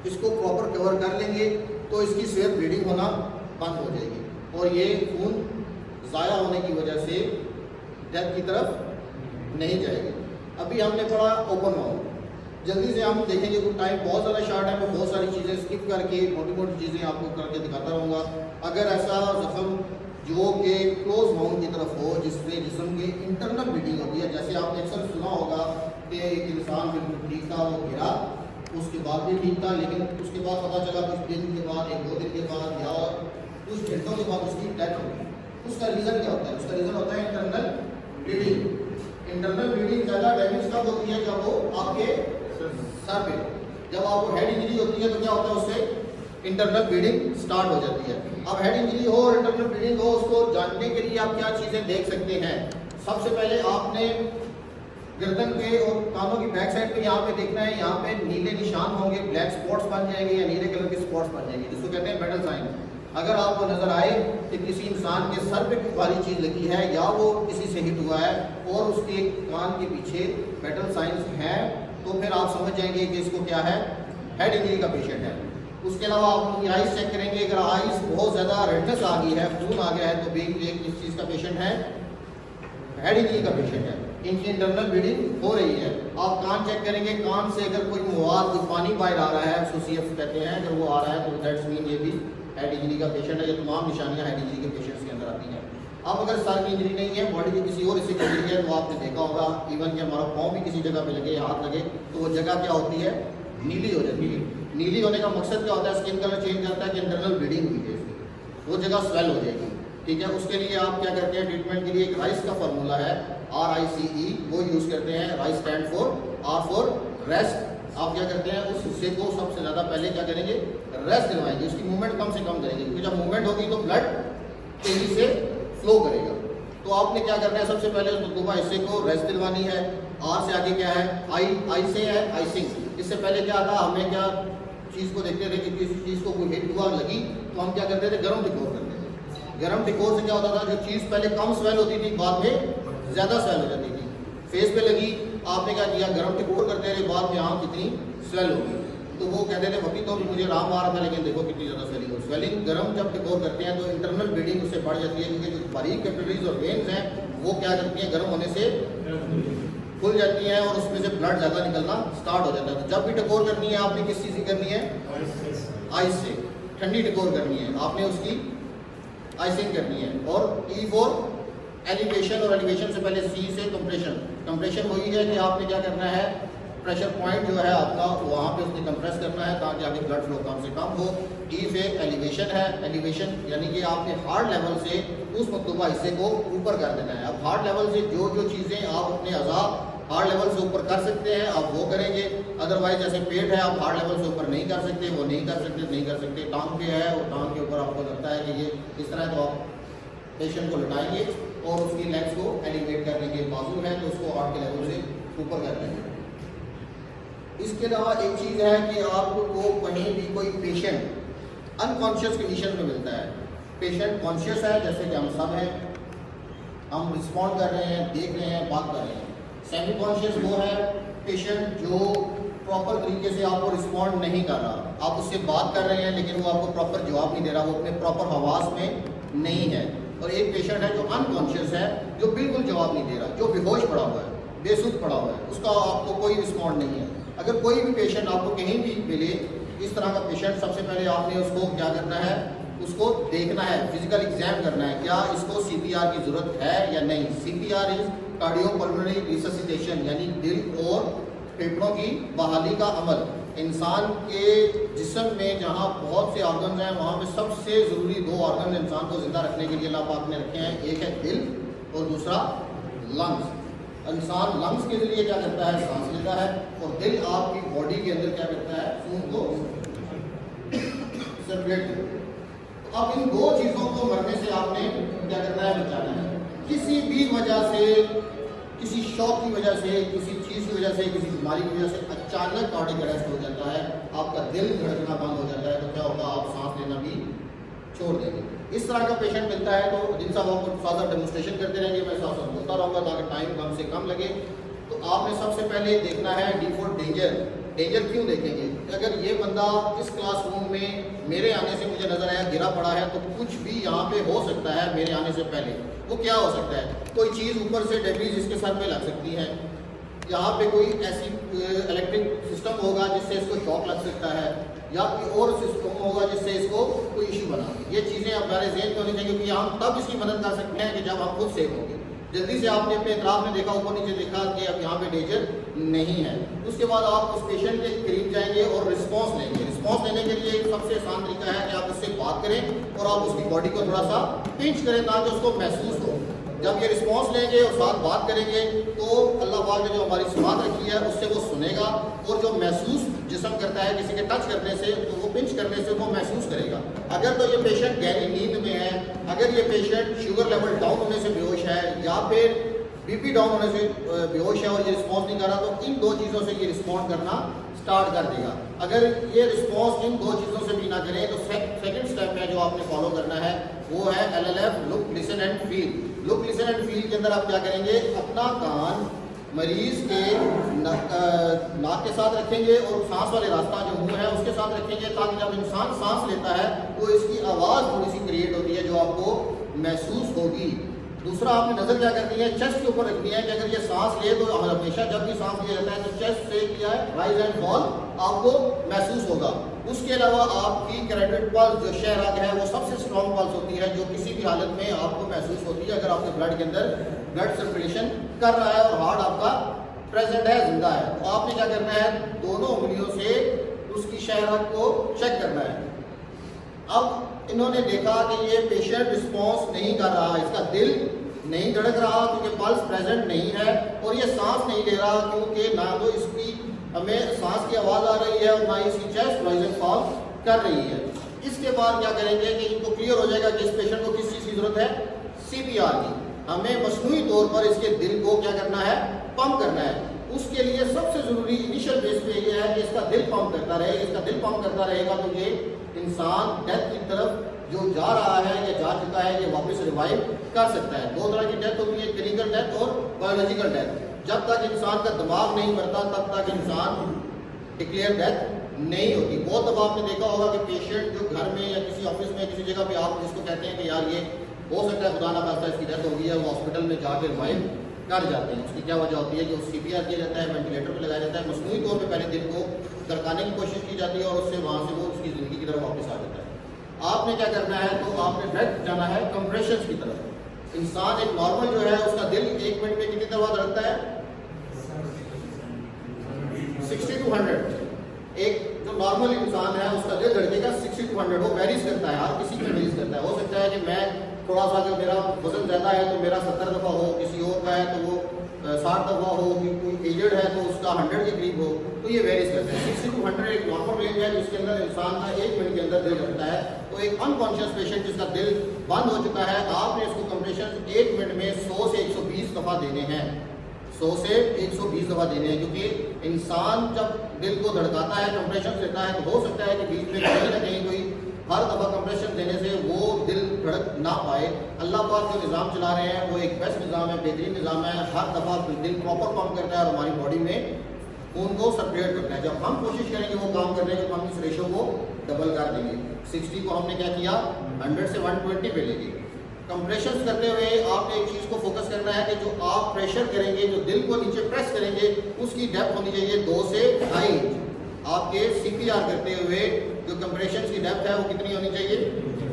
इसको proper cover कर लेंगे तो इसकी स्वेयर ब्लीडिंग होना बंद हो जाएगी और ये खून ज़ाया होने की वजह से डेथ की तरफ नहीं जाएगी। अभी हमने पढ़ा ओपन माउथ, जल्दी से हम देखेंगे, कुछ टाइम बहुत ज़्यादा शॉर्ट है, मैं बहुत सारी चीज़ें स्किप करके मोटी मोटी चीज़ें आपको करके दिखाता रहूँगा। अगर ऐसा जख्म जो कि क्लोज माउथ की तरफ हो जिसमें जिस्म की इंटरनल ब्लीडिंग होती है, जैसे आपने अक्सर सुना होगा कि एक इंसान बिल्कुल ठीक था, वो गिरा, उसके बाद भी ठीक था, लेकिन उसके बाद पता चला कुछ दिन के बाद, 1-2 दिन के बाद या कुछ घंटों के बाद उसकी डेथ हो गई। उसका रीज़न क्या होता है? उसका रीज़न होता है इंटरनल ब्लीडिंग। इंटरनल ब्लीडिंग ज़्यादा डैमेज कब होती है? जब वो आपके सर पे, जब आपको हेड इंजरी होती है तो क्या होता है, उससे इंटरनल ब्लीडिंग स्टार्ट हो जाती है। अब हेड इंजरी हो और इंटरनल ब्लीडिंग हो, उसको जानने के लिए आप क्या चीज़ें देख सकते हैं? सबसे पहले आपने गर्दन पे और कानों की बैक साइड पे यहाँ पे देखना है, यहाँ पे नीले निशान होंगे, ब्लैक स्पॉट्स बन जाएंगे या नीले कलर के स्पॉट्स बन जाएंगे, जिसको कहते हैं बैटल साइन। अगर आपको नजर आए कि किसी इंसान के सर पे कोई भारी चीज लगी है या वो किसी से हिट हुआ है और उसके कान के पीछे बैटल साइंस हैं, तो फिर आप समझ जाएंगे कि इसको क्या है, हेड इंजरी का पेशेंट है। उसके अलावा आप उनकी आइज चेक करेंगे, अगर आइज बहुत ज़्यादा रेडनेस आ गई है, खून आ गया है, तो भी ये किस चीज़ का पेशेंट है, हेड इंजरी का पेशेंट है। इनकी इंटरनल ब्लीडिंग हो रही है। आप कान चेक करेंगे, कान से अगर कोई मवाद, कोई पानी बाहर आ रहा है, उसको CF कहते हैं, अगर वो आ रहा है तो दैट्स मीन ये भी हेड इंजरी का पेशेंट है। ये तमाम निशानियां हेड इंजरी के पेशेंट्स के अंदर आती हैं। अब अगर सर की इंजरी नहीं है, बॉडी की किसी और हिस्से की इंजरी है, तो आपने देखा होगा इवन कि हमारा पाँव भी किसी जगह पे लगे, हाथ लगे, तो वो जगह क्या होती है, नीली हो जाती है। नीली होने का मकसद क्या होता है? स्किन कलर चेंज करता है कि इंटरनल ब्लीडिंग हुई है, वो जगह स्वेल हो जाएगी। ठीक है, उसके लिए आप क्या करते हैं, ट्रीटमेंट के लिए एक राइस का फॉर्मूला है, RICE, वो यूज़ करते हैं। Rice stand for, R for rest. आप क्या करते हैं, उस हिस्से को सबसे ज़्यादा पहले क्या करेंगे, रेस्ट दिलवाएंगे, उसकी मूवमेंट कम से कम करेंगे, क्योंकि जब मूवमेंट होगी तो ब्लड तेजी से फ्लो करेगा। तो आपने क्या करना है, सबसे पहले उस मतलूबा हिस्से को रेस्ट दिलवानी है। R से आगे क्या है, आई से है आइसिंग। इससे पहले क्या था, हमें क्या चीज़ को देखते थे कि किसी चीज़ को कोई हिट हुआ, लगी, तो हम क्या करते थे, गर्म टिकोर करते थे। गर्म टिकोर से क्या होता था, जो चीज़ पहले कम स्वेल होती थी, बाद में ज़्यादा स्वेल हो जाती थी। फेस पे लगी, आपने क्या किया, गर्म टिकोर करते रहे, बाद में यहाँ कितनी स्वेल होगी, तो वो कहते थे वही तो मुझे आराम आ रहा था, लेकिन देखो कितनी ज़्यादा स्वेलिंग हो। स्वेलिंग गर्म जब टिकोर करते हैं तो इंटरनल ब्लीडिंग उससे बढ़ जाती है, क्योंकि जो बारीक कैपिलरीज और वेन्स हैं वो क्या करती हैं, गर्म होने से खुल जाती हैं और उसमें से ब्लड ज़्यादा निकलना स्टार्ट हो जाता है। तो जब भी टिकोर करनी है, आपने किस चीज़ की करनी है, आइस से, ठंडी टिकोर करनी है, आपने उसकी आइसिंग करनी है। और E फॉर एलिवेशन, और एलिवेशन से पहले C से कंप्रेशन। कंप्रेशन वही है कि आपने क्या करना है, प्रेशर पॉइंट जो है आपका वहाँ पे उसने कंप्रेस करना है ताकि आगे ब्लड फ्लो कम से कम हो। E से एलिवेशन है, एलिवेशन यानी कि आपने हार्ड लेवल से उस मतलूबा हिस्से को ऊपर कर देना है। अब हार्ड लेवल से जो जो चीज़ें आप अपने अज़ा हार्ड लेवल से ऊपर कर सकते हैं आप वो करेंगे, अदरवाइज जैसे पेट है आप हार्ड लेवल से ऊपर नहीं कर सकते, वो नहीं कर सकते, नहीं कर सकते। टांग पे है और टांग के ऊपर आपको लगता है कि ये इस तरह, तो आप पेशेंट को लटाएंगे और उसकी लेग्स को एलिवेट कर देंगे। बाजू है तो उसको हार्ट के लेवल से ऊपर कर देंगे। इसके अलावा एक चीज़ है कि आपको कहीं भी कोई पेशेंट अनकॉन्शियस कंडीशन में मिलता है, पेशेंट कॉन्शियस है जैसे कि हम सब हैं, हम रिस्पॉन्ड कर रहे हैं, देख रहे हैं, बात कर रहे हैं। सेमी कॉन्शियस वो है पेशेंट जो प्रॉपर तरीके से आपको रिस्पॉन्ड नहीं कर रहा, आप उससे बात कर रहे हैं लेकिन वो आपको प्रॉपर जवाब नहीं दे रहा, वो अपने प्रॉपर हवास में नहीं है। और एक पेशेंट है जो अनकॉन्शियस है, जो बिल्कुल जवाब नहीं दे रहा, जो बेहोश पड़ा हुआ है, बेसुध पड़ा हुआ है, उसका आपको कोई रिस्पॉन्ड नहीं है। अगर कोई भी पेशेंट आपको कहीं भी मिले इस तरह का पेशेंट, सबसे पहले आपने उसको क्या करना है, उसको देखना है, फिजिकल एग्जाम करना है, क्या इसको CPR की ज़रूरत है या नहीं। CPR इज कार्डियोपल्मोनरी रिससिटेशन, यानी दिल और फेफड़ों की बहाली का अमल। इंसान के जिस्म में जहाँ बहुत से ऑर्गन्स हैं, वहाँ पे सबसे ज़रूरी 2 ऑर्गन इंसान को ज़िंदा रखने के लिए अल्लाह पाक ने रखे हैं, एक है दिल और दूसरा लंग्स। इंसान लंग्स के जरिए क्या करता है, सांस लेता है, और दिल आपकी बॉडी के अंदर क्या करता है, खून को सर्कुलेट करता है। अब इन 2 चीज़ों को मरने से आपने क्या करना है, बचाना है। किसी भी वजह से, किसी शौक की वजह से, किसी चीज़ की वजह से, किसी बीमारी की वजह से अचानक कार्डियक अरेस्ट हो जाता है, आपका दिल धड़कना बंद हो जाता है, तो क्या होगा, आप सांस लेना भी छोड़ देंगे। इस तरह का पेशेंट मिलता है तो जिन साहब आपको थोड़ा सा डेमोस्ट्रेशन करते रहेंगे, मैं साथ साथ बोलता रहूँगा ताकि टाइम कम से कम लगे। तो आपने सबसे पहले देखना है D फॉर डेंजर। डेंजर क्यों देखेंगे, कि अगर ये बंदा इस क्लासरूम में मेरे आने से मुझे नज़र आया गिरा पड़ा है, तो कुछ भी यहाँ पे हो सकता है मेरे आने से पहले। वो क्या हो सकता है? कोई चीज़ ऊपर से डेब्रीज इसके सर पे लग सकती है, यहाँ पे कोई ऐसी इलेक्ट्रिक सिस्टम होगा जिससे इसको शॉक लग सकता है, या कोई और सिस्टम होगा जिससे इसको कोई इशू बना। ये चीज़ें हमारे ज़हन में होनी चाहिए, क्योंकि हम तब इसकी मदद कर सकते हैं कि जब हम खुद सेफ होंगे। जल्दी से आपने अपने इतराफ़ में देखा, ऊपर नीचे देखा कि अब यहाँ पे डेंजर नहीं है। उसके बाद आप उस पेशेंट के करीब जाएंगे और रिस्पॉन्स लेंगे। रिस्पॉन्स लेने के लिए सबसे आसान तरीका है कि आप उससे बात करें और आप उसकी बॉडी को थोड़ा सा पिंच करें ताकि उसको महसूस हो। जब ये रिस्पॉन्स लेंगे और साथ बात करेंगे तो अल्लाह पाक ने जो हमारी समात रखी है उससे वो सुनेगा, और जो महसूस जिस्म करता है किसी के टच करने से, तो वो पिंच करने से वो महसूस करेगा। अगर तो ये पेशेंट गहरी नींद में है, अगर ये पेशेंट शुगर लेवल डाउन होने से बेहोश है या फिर बीपी डाउन होने से बेहोश है और ये रिस्पॉन्स नहीं कर रहा, तो इन दो चीज़ों से ये रिस्पॉन्ड करना स्टार्ट कर देगा। अगर ये रिस्पॉन्स इन दो चीज़ों से भी ना करें तो सेकंड स्टेप है जो आपने फॉलो करना है, वो है LLF, look, listen and feel. Look, listen and feel के अंदर आप क्या करेंगे? अपना कान मरीज के नाक के साथ रखेंगे और सांस वाले रास्ता जो मुंह है उसके साथ रखेंगे, ताकि जब इंसान सांस लेता है तो इसकी आवाज़ थोड़ी सी क्रिएट होती है जो आपको महसूस होगी। दूसरा, आपने नज़र क्या करनी है? चेस्ट के ऊपर रखनी है कि अगर ये सांस ले तो हमेशा जब भी सांस लिया जाता है तो चेस्ट से क्या है, राइज एंड फॉल आपको महसूस होगा। उसके अलावा आपकी कैरोटिड पल्स जो शहराग है वो सबसे स्ट्रॉन्ग पल्स होती है, जो किसी भी हालत में आपको महसूस होती है अगर आपके ब्लड के अंदर ब्लड सर्कुलेशन कर रहा है और हार्ट आपका प्रेजेंट है, जिंदा है। तो आपने क्या करना है? दोनों उंगलियों से उसकी शहराग को चेक करना है। अब इन्होंने देखा कि ये पेशेंट रिस्पॉन्स नहीं कर रहा, इसका दिल नहीं धड़क रहा क्योंकि पल्स प्रेजेंट नहीं है, और ये सांस नहीं ले रहा क्योंकि ना तो इसकी हमें सांस की आवाज़ आ रही है और ना ही इसकी चेस्ट राइज एंड फॉल कर रही है। इसके बाद क्या करेंगे कि इनको क्लियर हो जाएगा कि इस पेशेंट को किस चीज़ की ज़रूरत है? CPR की। हमें मसनूई तौर पर इसके दिल को क्या करना है? पंप करना है। उसके लिए सबसे ज़रूरी इनिशियल बेस पे ये है कि इसका दिल पंप करता रहे। इसका दिल पंप करता रहेगा तो ये इंसान डेथ की तरफ जो जा रहा है या जा चुका है ये वापस रिवाइव कर सकता है। दो तरह की डेथ होती है, क्लिनिकल डेथ और बायोलॉजिकल डेथ। जब तक इंसान का दिमाग नहीं मरता तब तक इंसान डिक्लेयर डेथ नहीं होती। बहुत दफ़ा आपने देखा होगा कि पेशेंट जो घर में या किसी ऑफिस में किसी जगह पे आप जिसको कहते हैं कि यार ये हो सकता है खुदा ना खास्ता इसकी डेथ हो गई है, वो हॉस्पिटल में जाकर रिवाइव कर जाते हैं। उसकी क्या वजह होती है कि CPR किया जाता है, वेंटिलेटर पर लगाया जाता है, मसनूई तौर पर पहले दिल को धड़काने की कोशिश की जाती है और उससे वहाँ से वो उसकी ज़िंदगी की तरफ वापस आ जाता है। आपने क्या करना है? तो आपने डायरेक्ट जाना है कंप्रेशंस की तरफ। इंसान एक नॉर्मल जो है उसका दिल 1 मिनट में कितनी दफा धड़कता है? 60 to 100। एक जो नॉर्मल इंसान है उसका दिल धड़केगा 60 to 100। वो वेरीज करता है, हर किसी में वेरीज करता है। हो सकता है कि मैं थोड़ा सा, अगर मेरा वजन ज़्यादा है तो मेरा 70 दफ़ा हो, किसी और का है तो वो 60 दफ़ा हो, कोई एजड है तो उसका 100 के करीब हो, तो ये वेरीज करते हैं। 60 to 100 एक नॉर्मल रेंज है जिसके अंदर इंसान का 1 मिनट के अंदर दिल धड़कता है। तो एक अनकॉन्शियस पेशेंट जिसका दिल बंद हो चुका है, आपने इसको कंप्रेशन 1 मिनट में 100 से 120 दफ़ा देने हैं। 100 से 120 दफ़ा देने हैं, क्योंकि इंसान जब दिल को धड़काता है, कंप्रेशन लेता है, तो हो सकता है कि बीच में कहीं ना कहीं कोई हर दफ़ा कंप्रेशन देने से वो दिल धड़क ना पाए। अल्लाह पाक जो निज़ाम चला रहे हैं वो एक बेस्ट निज़ाम है, बेहतरीन निज़ाम है। हर दफ़ा दिल प्रॉपर पंप करता है और हमारी बॉडी में खून को सर्कुलेट करता है। जब हम कोशिश करेंगे वो काम करने की तो हम इस रेशो को डबल कर देंगे। 60 को हमने क्या किया? 100 से 120 पे लेंगे। कंप्रेशन करते हुए आपने एक चीज़ को फोकस करना है कि जो आप प्रेशर करेंगे, जो दिल को नीचे प्रेस करेंगे, उसकी डेप्थ होनी चाहिए 2 से 2.5 इंच। आपके CPR करते हुए जो कंप्रेशन की डेप्थ है वो कितनी होनी चाहिए?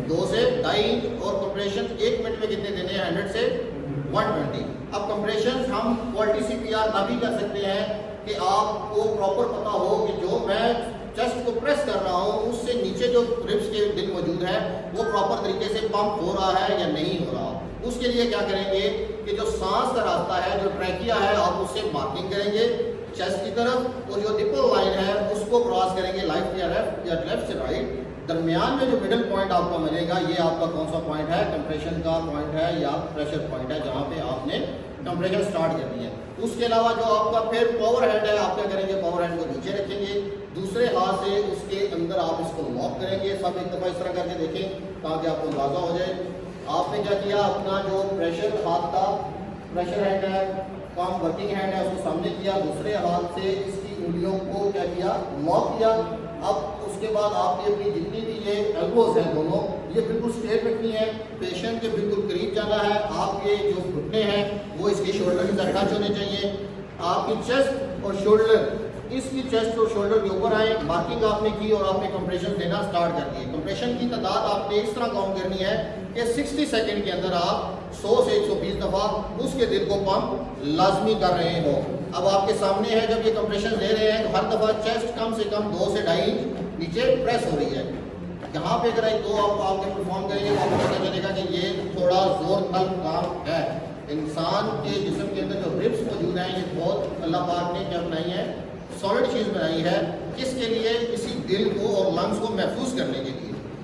2 से 2.5 इंच। और कंप्रेशन 1 मिनट में कितने देने हैं? 100 से 120। अब कंप्रेशन हम क्वालिटी CPR तभी कर सकते हैं कि आपको प्रॉपर पता हो कि जो मैं चेस्ट को प्रेस कर रहा हूँ उससे नीचे जो रिब्स के दिल मौजूद है वो प्रॉपर तरीके से पंप हो रहा है या नहीं हो रहा। उसके लिए क्या करेंगे कि जो सांस का रास्ता है, जो ट्रैकिया है, आप उससे मार्किंग करेंगे चेस्ट की तरफ, और जो डिपल लाइन है उसको क्रॉस करेंगे लेफ्ट या लेफ्ट से राइट। दरमियान में जो मिडिल पॉइंट आपको मिलेगा ये आपका कौन सा पॉइंट है? कंप्रेशन का पॉइंट है या प्रेशर पॉइंट है, जहाँ पे आपने कंप्रेशन स्टार्ट करनी है। उसके अलावा जो आपका फिर पावर हैंड है, आप क्या करेंगे? पावर हैंड को नीचे रखेंगे, दूसरे हाथ से उसके अंदर आप इसको लॉक करेंगे। सब एक दफ़ा इस तरह करके देखें ताकि आपको अंदाज़ा हो जाए। आपने क्या किया? अपना जो प्रेशर हाथ का प्रेशर हैंड है, काम वर्किंग हैंड है, उसको सामने किया, दूसरे हाथ से इसकी उंगलियों को क्या किया? लॉक किया। अब उसके बाद आपने अपनी जितनी भी ये एल्बोज हैं दोनों, ये बिल्कुल स्ट्रेट रखनी है, पेशेंट के बिल्कुल करीब जाना है। आपके जो घुटने हैं वो इसके शोल्डर के साथ टच होने चाहिए। आपकी चेस्ट और शोल्डर, इसकी चेस्ट और शोल्डर के ऊपर आए, मार्किंग आपने की और आपने कंप्रेशन देना स्टार्ट कर दिए। कंप्रेशन की तादाद आपने इस तरह काउंट करनी है कि 60 सेकंड के अंदर आप 100 से 120 दफ़ा उसके दिल को पंप लाजमी कर रहे हो। अब आपके सामने है, जब ये कंप्रेशन दे रहे हैं तो हर दफ़ा चेस्ट कम से कम 2 से 2.5 इंच नीचे प्रेस हो रही है। यहाँ पे अगर एक दो आपके परफॉर्म करेंगे तो आपको पता चलेगा कि ये थोड़ा जोर तलब काम है। इंसान के जिस्म के अंदर जो रिब्स मौजूद हैं, ये बहुत अल्लाह पाक ने क्या बनाई है, सॉलिड चीज़ बनाई है, किसके लिए? किसी दिल को और लंग्स को महफूज करने के लिए।